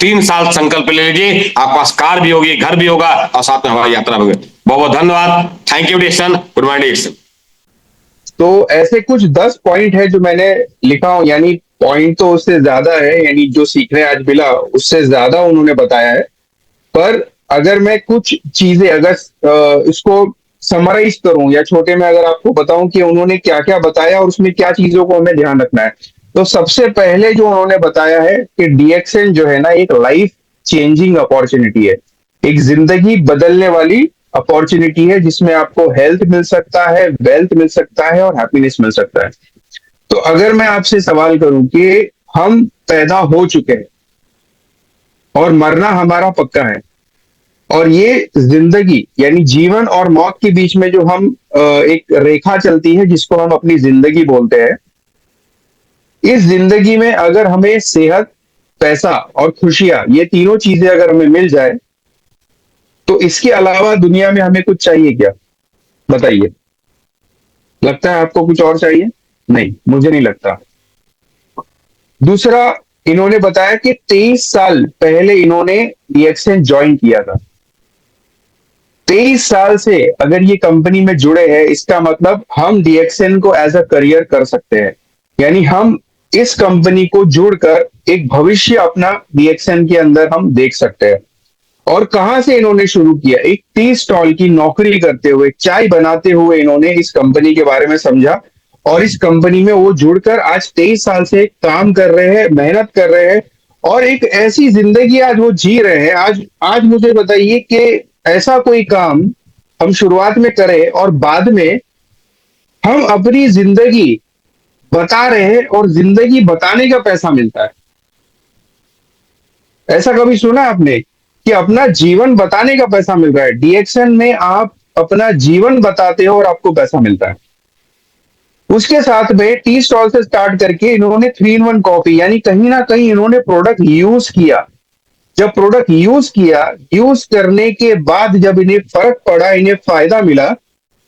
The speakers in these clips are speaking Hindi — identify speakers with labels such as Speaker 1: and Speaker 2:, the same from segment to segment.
Speaker 1: 3 साल संकल्प ले लीजिए, आपके पास कार भी होगी, घर भी होगा और साथ में हवाई यात्रा भी होगी। बहुत बहुत धन्यवाद। Thank you Dixon. Good morning Dixon.
Speaker 2: तो ऐसे कुछ 10 पॉइंट है जो मैंने लिखा हूं, यानी पॉइंट तो उससे ज्यादा है, यानी जो सीखने आज मिला उससे ज्यादा उन्होंने बताया है। पर अगर मैं कुछ चीजें अगर इसको समराइज करूं या छोटे में अगर आपको बताऊं कि उन्होंने क्या क्या बताया और उसमें क्या चीजों को हमें ध्यान रखना है, तो सबसे पहले जो उन्होंने बताया है कि डीएक्सएन जो है ना, एक लाइफ चेंजिंग अपॉर्चुनिटी है, एक जिंदगी बदलने वाली अपॉर्चुनिटी है, जिसमें आपको हेल्थ मिल सकता है, वेल्थ मिल सकता है और हैप्पीनेस मिल सकता है। तो अगर मैं आपसे सवाल करूं कि हम पैदा हो चुके हैं और मरना हमारा पक्का है, और ये जिंदगी यानी जीवन और मौत के बीच में जो हम एक रेखा चलती है जिसको हम अपनी जिंदगी बोलते हैं, इस जिंदगी में अगर हमें सेहत, पैसा और खुशियां, ये तीनों चीजें अगर हमें मिल जाए, तो इसके अलावा दुनिया में हमें कुछ चाहिए क्या? बताइए। लगता है आपको कुछ और चाहिए? नहीं, मुझे नहीं लगता। दूसरा, इन्होंने बताया कि 23 साल पहले इन्होंने डीएक्सएन ज्वाइन किया था। 23 साल से अगर ये कंपनी में जुड़े हैं, इसका मतलब हम डीएक्सएन को एज अ करियर कर सकते हैं, यानी हम इस कंपनी को जुड़कर एक भविष्य अपना डीएक्सएन के अंदर हम देख सकते हैं। और कहां से इन्होंने शुरू किया? एक टी स्टॉल की नौकरी करते हुए, चाय बनाते हुए इन्होंने इस कंपनी के बारे में समझा, और इस कंपनी में वो जुड़कर आज 23 साल से काम कर रहे हैं, मेहनत कर रहे हैं, और एक ऐसी जिंदगी आज वो जी रहे हैं। आज आज मुझे बताइए कि ऐसा कोई काम हम शुरुआत में करें और बाद में हम अपनी जिंदगी बता रहे हैं और जिंदगी बताने का पैसा मिलता है। ऐसा कभी सुना आपने कि अपना जीवन बताने का पैसा मिल रहा है? डीएक्सएन में आप अपना जीवन बताते हो और आपको पैसा मिलता है। उसके साथ में टी स्टॉल से स्टार्ट करके इन्होंने 3 in 1 कॉफी, यानी कहीं ना कहीं इन्होंने प्रोडक्ट यूज किया। जब प्रोडक्ट यूज किया, यूज करने के बाद जब इन्हें फर्क पड़ा, इन्हें फायदा मिला,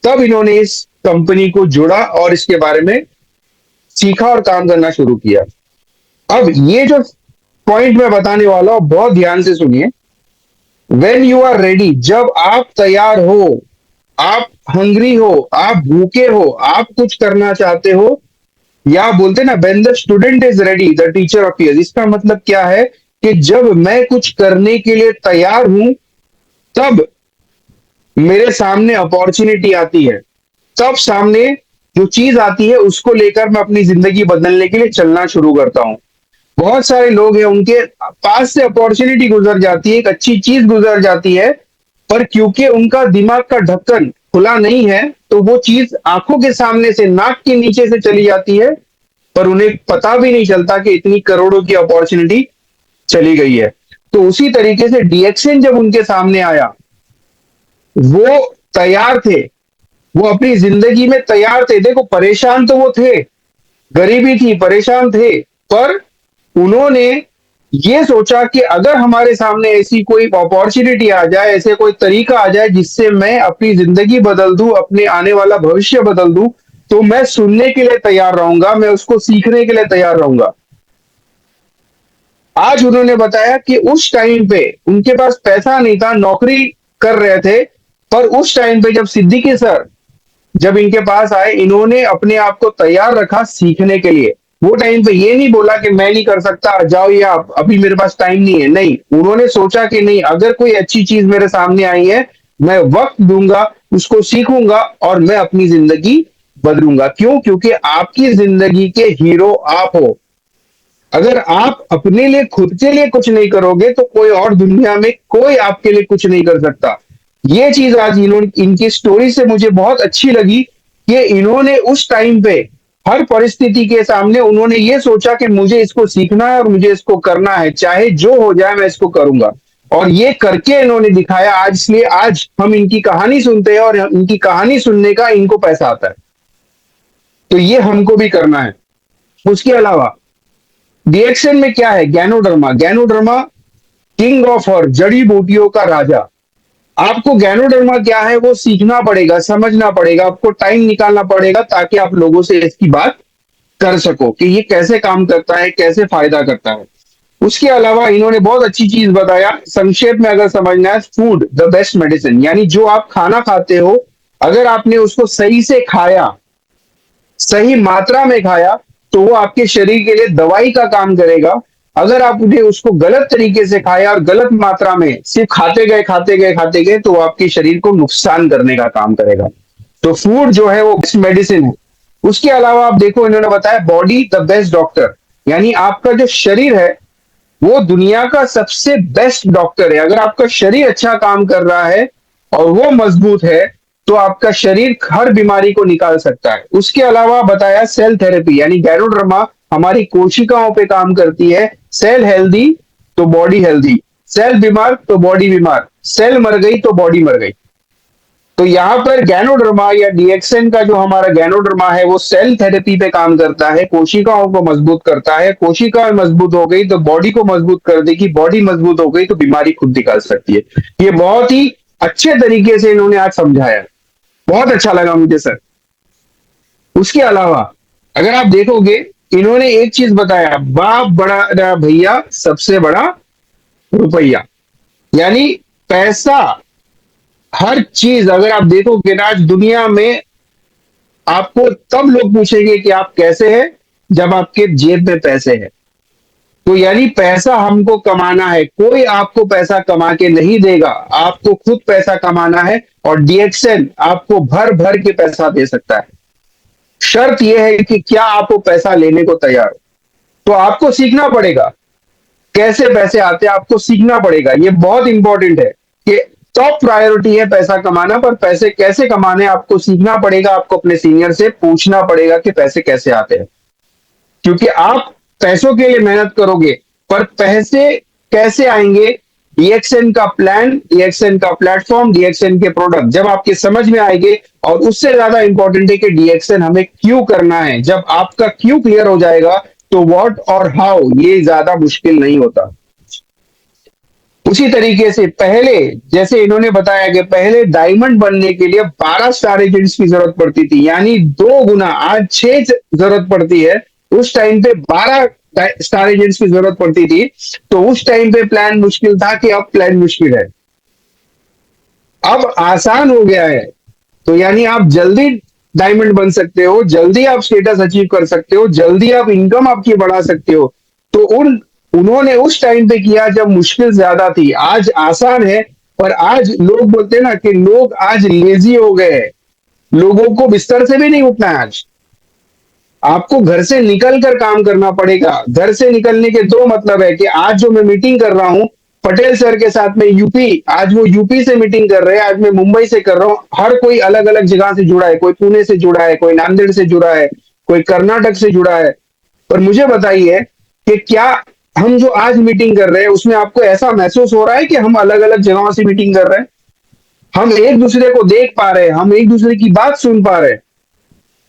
Speaker 2: तब इन्होंने इस कंपनी को जुड़ा और इसके बारे में सीखा और काम करना शुरू किया। अब ये जो पॉइंट मैं बताने वाला हूं, बहुत ध्यान से सुनिए। वेन यू आर रेडी, जब आप तैयार हो, आप हंग्री हो, आप भूखे हो, आप कुछ करना चाहते हो, या बोलते ना, when the student is ready the teacher appears. इसका मतलब क्या है कि जब मैं कुछ करने के लिए तैयार हूं, तब मेरे सामने अपॉर्चुनिटी आती है, तब सामने जो चीज आती है उसको लेकर मैं अपनी जिंदगी बदलने के लिए चलना शुरू करता हूं। बहुत सारे लोग हैं, उनके पास से अपॉर्चुनिटी गुजर जाती है, एक अच्छी चीज गुजर जाती है, पर क्योंकि उनका दिमाग का ढक्कन खुला नहीं है, तो वो चीज आंखों के सामने से, नाक के नीचे से चली जाती है, पर उन्हें पता भी नहीं चलता कि इतनी करोड़ों की अपॉर्चुनिटी चली गई है। तो उसी तरीके से डीएक्सएन जब उनके सामने आया, वो तैयार थे, वो अपनी जिंदगी में तैयार थे। देखो, परेशान तो वो थे, गरीबी थी, परेशान थे, पर उन्होंने ये सोचा कि अगर हमारे सामने ऐसी कोई अपॉर्चुनिटी आ जाए, ऐसे कोई तरीका आ जाए जिससे मैं अपनी जिंदगी बदल दूं, अपने आने वाला भविष्य बदल दूं, तो मैं सुनने के लिए तैयार रहूंगा, मैं उसको सीखने के लिए तैयार रहूंगा। आज उन्होंने बताया कि उस टाइम पे उनके पास पैसा नहीं था, नौकरी कर रहे थे, पर उस टाइम पे जब सिद्दीकी सर जब इनके पास आए, इन्होंने अपने आप को तैयार रखा सीखने के लिए। वो टाइम पे ये नहीं बोला कि मैं नहीं कर सकता, जाओ या अभी मेरे पास टाइम नहीं है। नहीं, उन्होंने सोचा कि नहीं, अगर कोई अच्छी चीज मेरे सामने आई है, मैं वक्त दूंगा, उसको सीखूंगा और मैं अपनी जिंदगी बदलूंगा। क्यों? क्योंकि आपकी जिंदगी के हीरो आप हो। अगर आप अपने लिए, खुद के लिए कुछ नहीं करोगे, तो कोई और दुनिया में कोई आपके लिए कुछ नहीं कर सकता। ये चीज आज इन्होंने, इनकी स्टोरी से मुझे बहुत अच्छी लगी कि इन्होंने उस टाइम पे हर परिस्थिति के सामने उन्होंने ये सोचा कि मुझे इसको सीखना है और मुझे इसको करना है, चाहे जो हो जाए मैं इसको करूंगा। और ये करके इन्होंने दिखाया आज, इसलिए आज हम इनकी कहानी सुनते हैं और इनकी कहानी सुनने का इनको पैसा आता है। तो ये हमको भी करना है। उसके अलावा डीएक्सएन में क्या है? Ganoderma. Ganoderma king of herb, जड़ी बूटियों का राजा। आपको गैनोडर्मा क्या है वो सीखना पड़ेगा, समझना पड़ेगा, आपको टाइम निकालना पड़ेगा, ताकि आप लोगों से इसकी बात कर सको कि ये कैसे काम करता है, कैसे फायदा करता है। उसके अलावा इन्होंने बहुत अच्छी चीज बताया, संक्षेप में अगर समझना है, फूड द बेस्ट मेडिसिन, यानी जो आप खाना खाते हो, अगर आपने उसको सही से खाया, सही मात्रा में खाया, तो वो आपके शरीर के लिए दवाई का काम करेगा। अगर आपने उसको गलत तरीके से खाया और गलत मात्रा में सिर्फ खाते गए तो वो आपके शरीर को नुकसान करने का काम करेगा। तो फूड जो है वो बेस्ट मेडिसिन है। उसके अलावा आप देखो, इन्होंने बताया बॉडी द बेस्ट डॉक्टर, यानी आपका जो शरीर है वो दुनिया का सबसे बेस्ट डॉक्टर है। अगर आपका शरीर अच्छा काम कर रहा है और वो मजबूत है, तो आपका शरीर हर बीमारी को निकाल सकता है। उसके अलावा बताया सेल थेरेपी, यानी गैनोडर्मा हमारी कोशिकाओं पे काम करती है। सेल हेल्दी तो बॉडी हेल्दी, सेल बीमार तो बॉडी बीमार, सेल मर गई तो बॉडी मर गई। तो यहाँ पर गैनोडर्मा या डीएक्सएन का जो हमारा गैनोडर्मा है वो सेल थेरेपी पे काम करता है, कोशिकाओं को मजबूत करता है। कोशिका मजबूत हो गई तो बॉडी को मजबूत कर देगी, बॉडी मजबूत हो गई तो बीमारी खुद निकाल सकती है। ये बहुत ही अच्छे तरीके से इन्होंने आज समझाया, बहुत अच्छा लगा मुझे सर। उसके अलावा अगर आप देखोगे, इन्होंने एक चीज बताया, बाप बड़ा भैया सबसे बड़ा रुपया, यानी पैसा। हर चीज अगर आप देखोगे ना आज दुनिया में, आपको तब लोग पूछेंगे कि आप कैसे हैं जब आपके जेब में पैसे हैं। तो यानी पैसा हमको कमाना है, कोई आपको पैसा कमा के नहीं देगा, आपको खुद पैसा कमाना है। और डीएक्सएन आपको भर भर के पैसा दे सकता है। शर्त यह है कि क्या आप वो पैसा लेने को तैयार हो। तो आपको सीखना पड़ेगा कैसे पैसे आते हैं, आपको सीखना पड़ेगा। ये बहुत इंपॉर्टेंट है कि टॉप प्रायोरिटी है पैसा कमाना, पर पैसे कैसे कमाने आपको सीखना पड़ेगा। आपको अपने सीनियर से पूछना पड़ेगा कि पैसे कैसे आते हैं, क्योंकि आप पैसों के लिए मेहनत करोगे, पर पैसे कैसे आएंगे, डीएक्सएन का प्लान, डीएक्सएन का प्लेटफॉर्म, डीएक्सएन के प्रोडक्ट जब आपके समझ में आएंगे। और उससे ज्यादा इंपॉर्टेंट है कि डीएक्सएन हमें क्यों करना है। जब आपका क्यों क्लियर हो जाएगा तो व्हाट और हाउ ये ज्यादा मुश्किल नहीं होता। उसी तरीके से पहले, जैसे इन्होंने बताया कि पहले डायमंड बनने के लिए 12 स्टार एजेंट्स की जरूरत पड़ती थी, यानी 2 गुना, आज 6 जरूरत पड़ती है, उस टाइम पे 12 स्टार एजेंट्स की जरूरत पड़ती थी। तो उस टाइम पे प्लान मुश्किल था कि अब प्लान मुश्किल है, अब आसान हो गया है। तो यानी आप जल्दी डायमंड बन सकते हो, जल्दी आप स्टेटस अचीव कर सकते हो, जल्दी आप इनकम आपकी बढ़ा सकते हो। तो उन्होंने उस टाइम पे किया जब मुश्किल ज्यादा थी, आज आसान है। पर आज लोग बोलते हैं ना कि लोग आज लेजी हो गए हैं, लोगों को बिस्तर से भी नहीं उठना है। आज आपको घर से निकल कर काम करना पड़ेगा। घर से निकलने के 2 मतलब है कि आज जो मैं मीटिंग कर रहा हूं पटेल सर के साथ में यूपी, आज वो यूपी से मीटिंग कर रहे हैं, आज मैं मुंबई से कर रहा हूं। हर कोई अलग अलग जगह से जुड़ा है, कोई पुणे से जुड़ा है, कोई नांदेड़ से जुड़ा है, कोई कर्नाटक से जुड़ा है। पर मुझे बताइए कि क्या हम जो आज मीटिंग कर रहे हैं उसमें आपको ऐसा महसूस हो रहा है कि हम अलग अलग जगहों से मीटिंग कर रहे हैं? हम एक दूसरे को देख पा रहे हैं, हम एक दूसरे की बात सुन पा रहे हैं।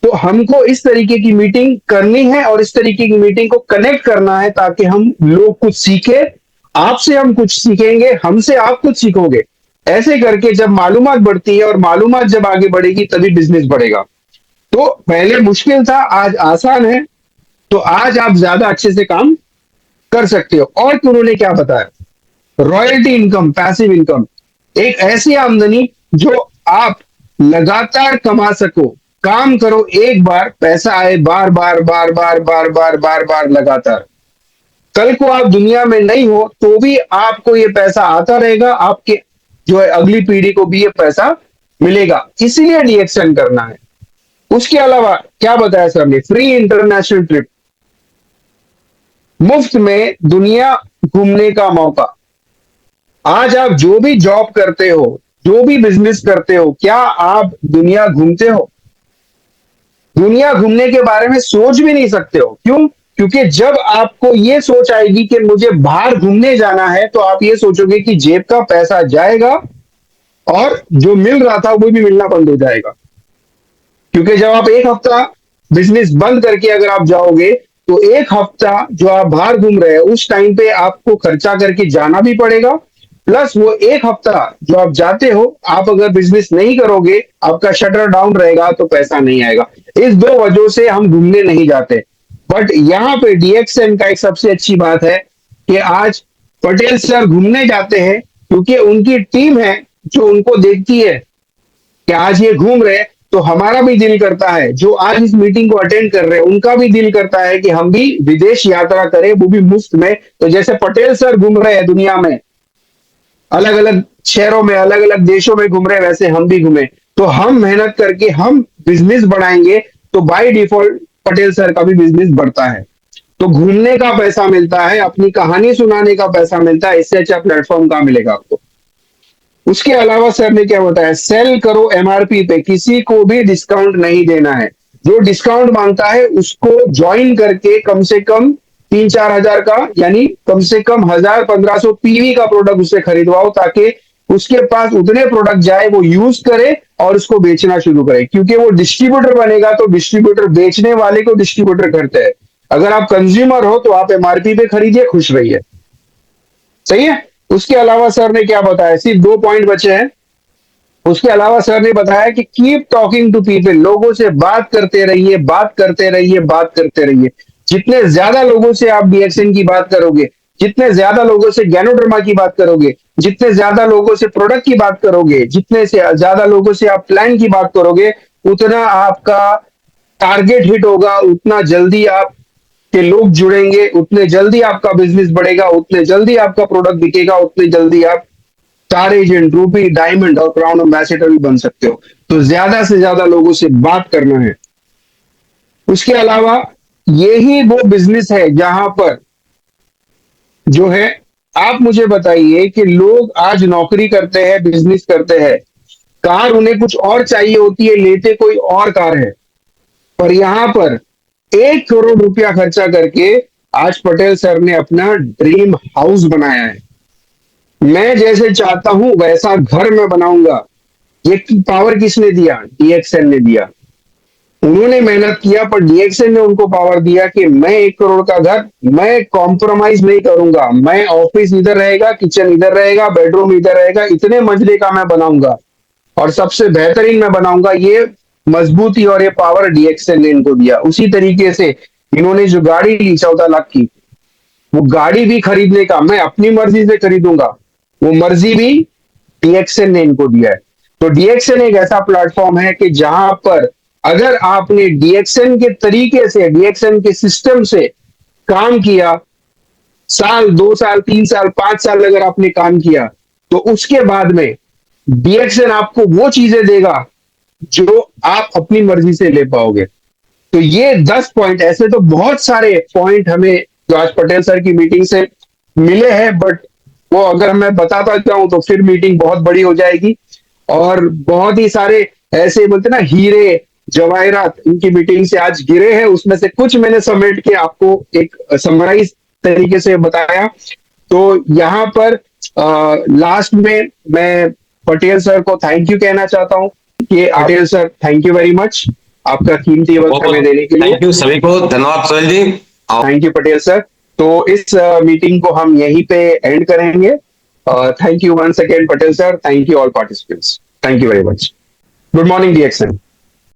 Speaker 2: तो हमको इस तरीके की मीटिंग करनी है और इस तरीके की मीटिंग को कनेक्ट करना है, ताकि हम लोग कुछ सीखे, आपसे हम कुछ सीखेंगे, हमसे आप कुछ सीखोगे। ऐसे करके जब मालूमात बढ़ती है और मालूमात जब आगे बढ़ेगी तभी बिजनेस बढ़ेगा। तो पहले मुश्किल था, आज आसान है। तो आज आप ज्यादा अच्छे से काम कर सकते हो। और उन्होंने क्या बताया, रॉयल्टी इनकम, पैसिव इनकम, एक ऐसी आमदनी जो आप लगातार कमा सको। काम करो एक बार, पैसा आए बार बार बार बार बार बार बार बार लगातार। कल को आप दुनिया में नहीं हो तो भी आपको ये पैसा आता रहेगा, आपके जो है अगली पीढ़ी को भी ये पैसा मिलेगा। इसीलिए डीएक्सएन करना है। उसके अलावा क्या बताया सर ने, फ्री इंटरनेशनल ट्रिप, मुफ्त में दुनिया घूमने का मौका। आज आप जो भी जॉब करते हो, जो भी बिजनेस करते हो, क्या आप दुनिया घूमते हो? दुनिया घूमने के बारे में सोच भी नहीं सकते हो। क्यों? क्योंकि जब आपको ये सोच आएगी कि मुझे बाहर घूमने जाना है, तो आप ये सोचोगे कि जेब का पैसा जाएगा और जो मिल रहा था वो भी मिलना बंद हो जाएगा। क्योंकि जब आप एक हफ्ता बिजनेस बंद करके अगर आप जाओगे, तो एक हफ्ता जो आप बाहर घूम रहे हैं उस टाइम पे आपको खर्चा करके जाना भी पड़ेगा, प्लस वो एक हफ्ता जो आप जाते हो, आप अगर बिजनेस नहीं करोगे, आपका शटर डाउन रहेगा तो पैसा नहीं आएगा। इस 2 वजहों से हम घूमने नहीं जाते। बट यहाँ पे डीएक्सएन का एक सबसे अच्छी बात है कि आज पटेल सर घूमने जाते हैं क्योंकि उनकी टीम है जो उनको देखती है कि आज ये घूम रहे हैं, तो हमारा भी दिल करता है, जो आज इस मीटिंग को अटेंड कर रहे हैं उनका भी दिल करता है कि हम भी विदेश यात्रा करें, वो भी मुफ्त में। तो जैसे पटेल सर घूम रहे हैं दुनिया में, अलग अलग शहरों में, अलग अलग देशों में घूम रहे हैं, वैसे हम भी घूमे। तो हम मेहनत करके हम बिजनेस बढ़ाएंगे तो बाय डिफॉल्ट पटेल सर का भी बिजनेस बढ़ता है। तो घूमने का पैसा मिलता है, अपनी कहानी सुनाने का पैसा मिलता है, इससे अच्छा प्लेटफॉर्म कहां मिलेगा आपको। उसके अलावा सर ने क्या बताया, सेल करो एमआरपी पे, किसी को भी डिस्काउंट नहीं देना है। जो डिस्काउंट मांगता है उसको ज्वाइन करके कम से कम 3-4 हजार का, यानी कम से कम 1000-1500 पीवी का प्रोडक्ट उससे खरीदवाओ, ताकि उसके पास उतने प्रोडक्ट जाए, वो यूज करे और उसको बेचना शुरू करे। क्योंकि वो डिस्ट्रीब्यूटर बनेगा तो डिस्ट्रीब्यूटर बेचने वाले को डिस्ट्रीब्यूटर करते हैं। अगर आप कंज्यूमर हो तो आप एमआरपी पे खरीदिए, खुश रहिए। सही है। उसके अलावा सर ने क्या बताया, सिर्फ 2 पॉइंट बचे हैं। उसके अलावा सर ने बताया कि कीप टॉकिंग टू पीपल, लोगों से बात करते रहिए, बात करते रहिए, बात करते रहिए। जितने ज्यादा लोगों से आप डीएक्सएन की बात करोगे, जितने ज्यादा लोगों से गैनोडर्मा की बात करोगे, जितने ज्यादा लोगों से प्रोडक्ट की बात करोगे, जितने से ज्यादा लोगों से आप प्लान की बात करोगे, उतना आपका टारगेट हिट होगा, उतना जल्दी आप के लोग जुड़ेंगे, उतने जल्दी आपका बिजनेस बढ़ेगा, उतने जल्दी आपका प्रोडक्ट बिकेगा, उतने जल्दी आप स्टार एजेंट, रूबी, डायमंड और क्राउन एम्बेसडर भी बन सकते हो। तो ज्यादा से ज्यादा लोगों से बात करना है। उसके अलावा यही वो बिजनेस है जहां पर जो है, आप मुझे बताइए कि लोग आज नौकरी करते हैं, बिजनेस करते हैं, कार उन्हें कुछ और चाहिए होती है, लेते कोई और कार है, पर यहां पर 1 करोड़ रुपया खर्चा करके आज पटेल सर ने अपना ड्रीम हाउस बनाया है। मैं जैसे चाहता हूं वैसा घर मैं बनाऊंगा। ये पावर किसने दिया? डीएक्सएन ने दिया। उन्होंने मेहनत किया, पर डीएक्सएन ने उनको पावर दिया कि मैं 1 करोड़ का घर, मैं कॉम्प्रोमाइज नहीं करूंगा। मैं ऑफिस इधर रहेगा, किचन इधर रहेगा, बेडरूम इधर रहेगा, इतने मंजिले का मैं बनाऊंगा और सबसे बेहतरीन मैं बनाऊंगा। ये मजबूती और ये पावर डीएक्सएन ने इनको दिया। उसी तरीके से इन्होंने जो गाड़ी ली 14 लाख की, वो गाड़ी भी खरीदने का मैं अपनी मर्जी से खरीदूंगा, वो मर्जी भी डीएक्सएन ने इनको दिया है। तो डीएक्सएन एक ऐसा प्लेटफॉर्म है कि जहां पर अगर आपने डीएक्सएन के तरीके से, डीएक्सएन के सिस्टम से काम किया, साल, 2 साल, 3 साल, 5 साल अगर आपने काम किया, तो उसके बाद में डीएक्सएन आपको वो चीजें देगा जो आप अपनी मर्जी से ले पाओगे। तो ये 10 पॉइंट, ऐसे तो बहुत सारे पॉइंट हमें जो आज पटेल सर की मीटिंग से मिले हैं, बट वो अगर मैं बताता जाऊं तो फिर मीटिंग बहुत बड़ी हो जाएगी और बहुत ही सारे ऐसे बोलते ना हीरे जवाहरात इनकी मीटिंग से आज गिरे हैं। उसमें से कुछ मैंने समेट के आपको एक समराइज तरीके से बताया। तो यहाँ पर लास्ट में मैं पटेल सर को थैंक यू कहना चाहता हूँ कि Patel sir, thank you very much आपका कीमती वक्त हमें देने के लिए।
Speaker 1: थैंक यू सभी को, धन्यवाद Sohail ji.
Speaker 2: Thank you Patel sir. तो इस मीटिंग को हम यहीं पे एंड करेंगे। Thank you once again Patel sir, thank you all participants, thank you very much. Good morning DXN.